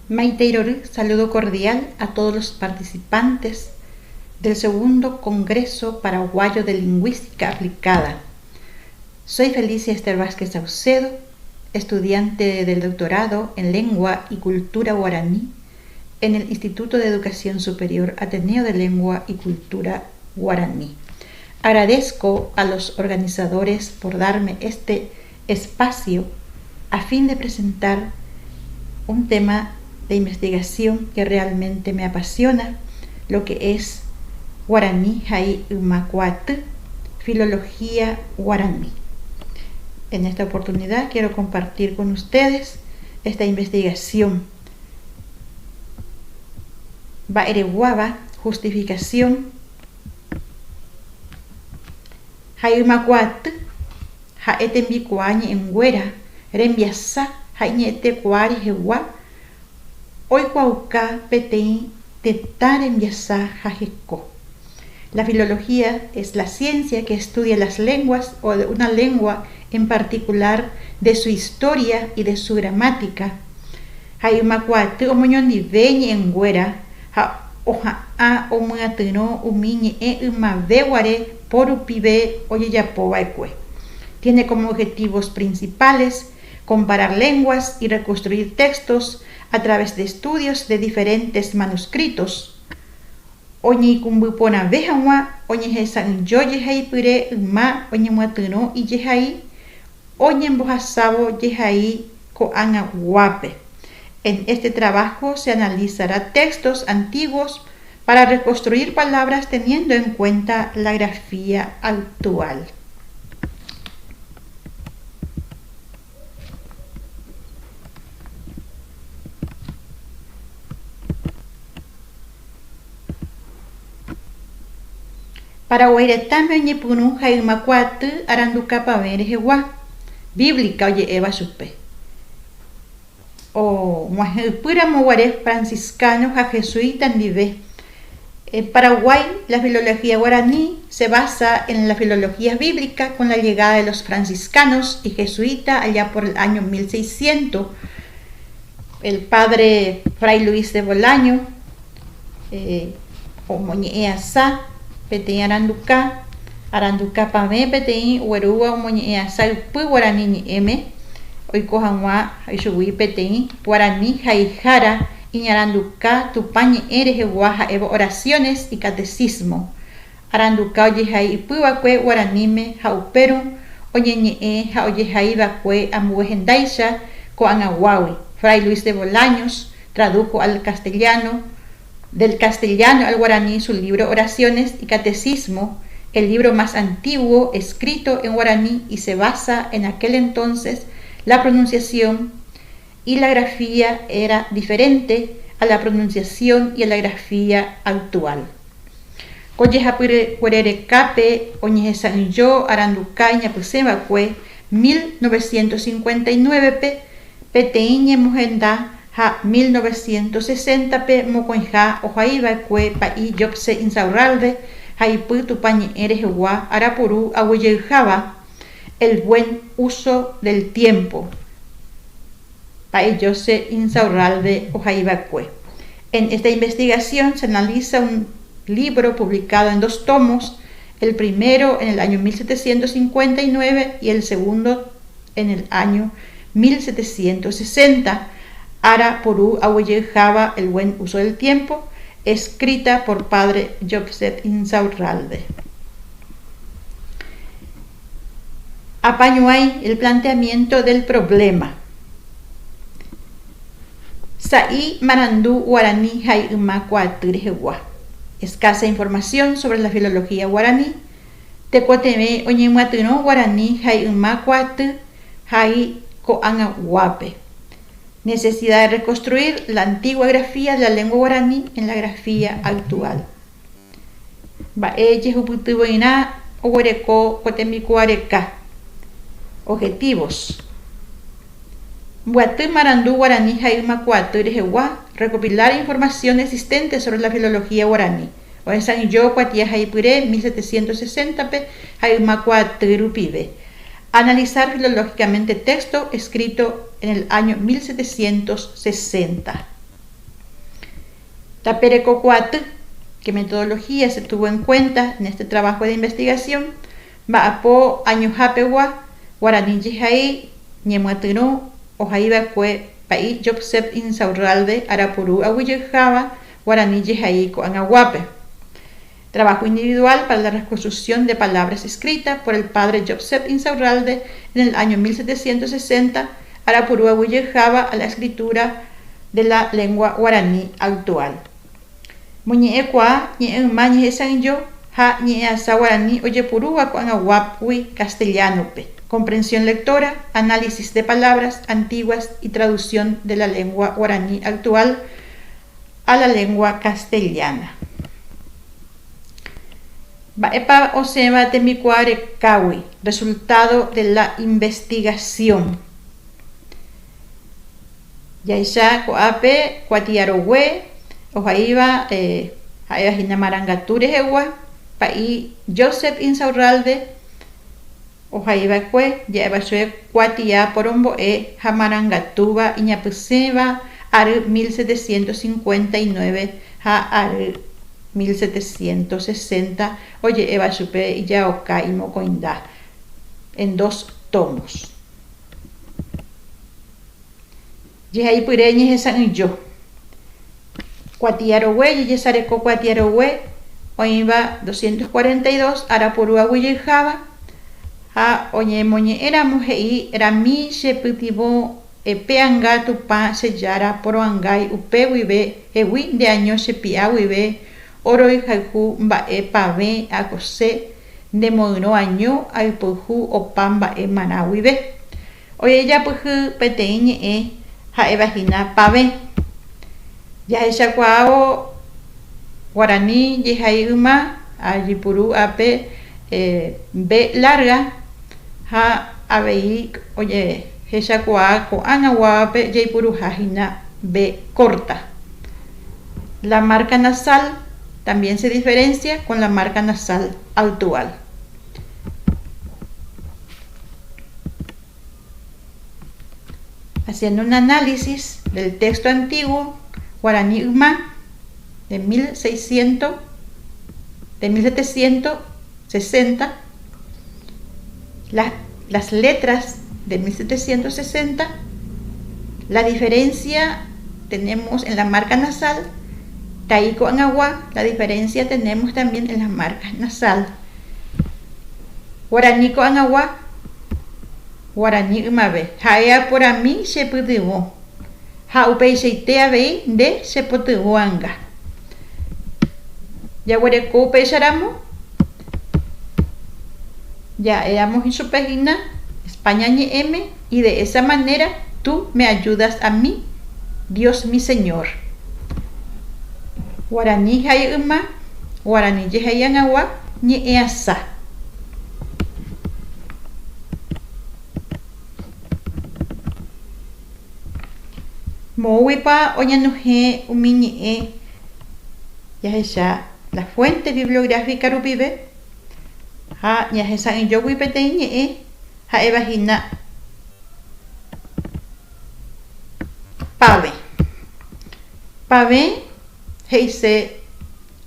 Maiteiroru, saludo cordial a todos los participantes del segundo Congreso Paraguayo de Lingüística Aplicada. Soy Felicia Esther Vázquez Saucedo, estudiante del doctorado en Lengua y Cultura Guaraní en el Instituto de Educación Superior Ateneo de Lengua y Cultura Guaraní. Agradezco a los organizadores por darme este espacio a fin de presentar un tema de investigación que realmente me apasiona, lo que es Guaraní Jai Umacuatl, filología guaraní. En esta oportunidad quiero compartir con ustedes esta investigación. Baereguaba, justificación. Jai Umacuatl, Jaetembi Cuañe en Güera, Rembiasa, Jañete Cuari Jewa, Hoy Cuauca Petein Tetar Rembiasa Jajeco. La filología es la ciencia que estudia las lenguas o de una lengua en particular, de su historia y de su gramática. Jai Umacuatl omoñondi veñe en Güera, ja oja a omuatino umiñe umaveguare porupibe oyeyapobaecue. Tiene como objetivos principales comparar lenguas y reconstruir textos a través de estudios de diferentes manuscritos. Oñi kumbupona vejawa, oñi jesan yoyehai pire ma, oñi muatino y yehai, oñi embojasabo yehai koanga guape. En este trabajo se analizará textos antiguos para reconstruir palabras teniendo en cuenta la grafía actual. Para Guairetame ñepunu Jai Umacuatl aranduka pavere jewa bíblica oye eva supe o muajepura moguare franciscano ja jesuita en vive. En Paraguay la filología guaraní se basa en la filología bíblica con la llegada de los franciscanos y jesuitas allá por el año 1600. El padre Fray Luis de Bolaño o moñeasa Petein aranduka pame petein uerua moñea salpu guaraní ni eme oikohanwa aishugui petein guaraní jaijara iñaranduka tupañe erejeguaja evo oraciones y catecismo aranduka oyehai ipuakue guaraníme jauperu oñeñee ja oyehaivakue ambuejendaisha koangahuawi. Fray Luis de Bolaños tradujo al castellano, del castellano al guaraní su libro Oraciones y Catecismo, el libro más antiguo escrito en guaraní, y se basa en aquel entonces la pronunciación y la grafía era diferente a la pronunciación y a la grafía actual. Koyejapuererekape oñejesanyo aranduka ñapusembakue 1959 pe petein mujenda ja 1960 pe mocoinja ojaivakue paí yopse insaurralde jaipu tupañe erejewa arapuru ahuyeujaba el buen uso del tiempo paí yopse insaurralde ojaivakue. En esta investigación se analiza un libro publicado en 2 tomos, el primero en el año 1759 y el segundo en el año 1760. Ara Porú Ahuyeujaba, el buen uso del tiempo, escrita por padre Joseph Insaurralde. Apañuay, el planteamiento del problema. Saí Marandú Guaraní Jai Umacuatl Jewa. Escasa información sobre la filología guaraní. Tecuateme oñemuatino Guaraní Jai Umacuatl Jai Koangahuape. Necesidad de reconstruir la antigua grafía de la lengua guaraní en la grafía actual. Objetivos. Marandú Guaraní Jai Umacuatl Jewa, recopilar información existente sobre la filología guaraní. O en San Yo Cuatia Jaipure 1760 pe Jai Umacuatl Rupibe. Analizar filológicamente texto escrito en el año 1760. Taperecocuatl, ¿qué metodología se tuvo en cuenta en este trabajo de investigación? Ba'apo añujapewa, guaraní jihai, ñemuatino, ojaibacue, paí Joseph Insaurralde, Arapurú, Ahuillejaba, guaraní jihai, coanahuape. Trabajo individual para la reconstrucción de palabras escritas por el padre Joseph Insaurralde en el año 1760, Arapurú, Ahuillejaba, a la escritura de la lengua guaraní actual. Muñequa, ñe'ma ñe'esanyo, ha ñe'asa guaraní oyepurúa coanahuapui castellanope. Comprensión lectora, análisis de palabras antiguas y traducción de la lengua guaraní actual a la lengua castellana. Baepa oseba temicuare kawi, resultado de la investigación. Yaisha coape, cuatiarowe, ojaiba, hina marangature hewa, paí Joseph Insaurralde, ojaiba kue, yaeba sue cuatia porombo jamarangatuba iñapuseba, ar 1759, ar 1760, oye eva supe y ya oka y mocoinda, en 2 tomos. Yehai pureñe esan yo. Cuatiarowe, yesareco cuatiarowe, oiba 242, Arapurú Ahuillejaba, a oñe moñe era mujei, era mi se putibo, peanga tupa se yara poroangai, upe wibe, ewi de año se pia wibe, oro y jaiku mbae pave, acose, de moino año, aipuju o pamba mana wibe. Oye ya puju peteñe jaevagina pave. Ya esa cuao guaraní yehaima ayipurú ape b larga ha abei oye esa cuao ko anahuape yeipurú jajina b corta. La marca nasal también se diferencia con la marca nasal actual. Haciendo un análisis del texto antiguo guaraní Uma de 1760, las letras de 1760, la diferencia tenemos en la marca nasal, Taiko Anahuá, la diferencia tenemos también en la marca nasal. Guaraní ko Anahuá, guaraní Umabe, Haya por a mí se pudió. Haupe seitea vei de sepotuanga. Ya huereco pesaramo. Ya éramos en su página España M y de esa manera tú me ayudas a mí, Dios mi Señor. Guaraní hayuma, guaraní yehayanawa, ni easa. Mowipa oñanuje umiñe ya esa la fuente bibliográfica rupibe ha ya esa en yo wipeteñe ha evagina pave heise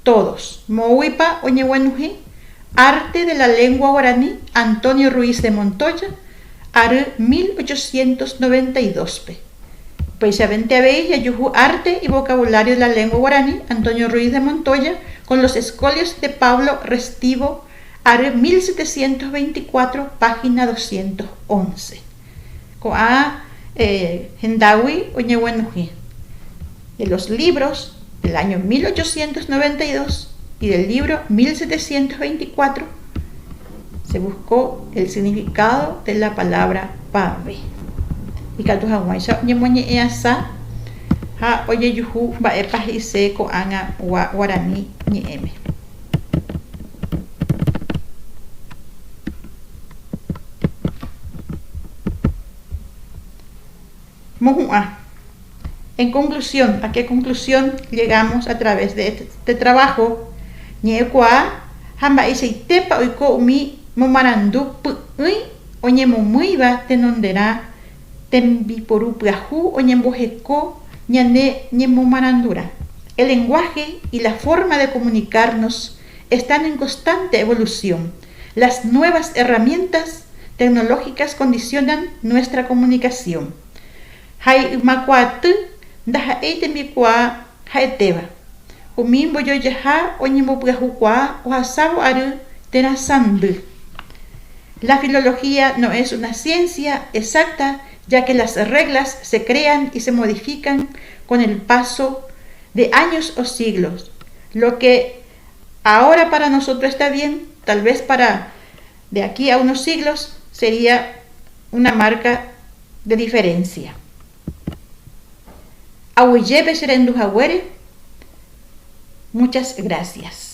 todos. Mowipa oñewanuje arte de la lengua guaraní Antonio Ruiz de Montoya ar 1892 Precisamente habéis yuju arte y vocabulario de la lengua guaraní Antonio Ruiz de Montoya con los escolios de Pablo Restivo ar 1724 página 211 coa hendawi oñewenuji de los libros del año 1892 y del libro 1724 se buscó el significado de la palabra pave. Y katu hawaisha nyemoñe easa ha oye yuhu baepa hise ko anga guaraní ñeeme. Mohua. En conclusión, ¿a qué conclusión llegamos a través de este trabajo? Ñeekua hamba iseitepa oiko umi momarandu pu'ui oñemomuiva tenondera tembiporu pyahu oñembojeko ñane ñemomarandura. El lenguaje y la forma de comunicarnos están en constante evolución. Las nuevas herramientas tecnológicas condicionan nuestra comunicación. Hay macuatu da eitemikua haeteva. Umimbo yo yaha oñimopujukua o hasabo aru tenasandu. La filología no es una ciencia exacta, ya que las reglas se crean y se modifican con el paso de años o siglos. Lo que ahora para nosotros está bien, tal vez para de aquí a unos siglos sería una marca de diferencia. Muchas gracias.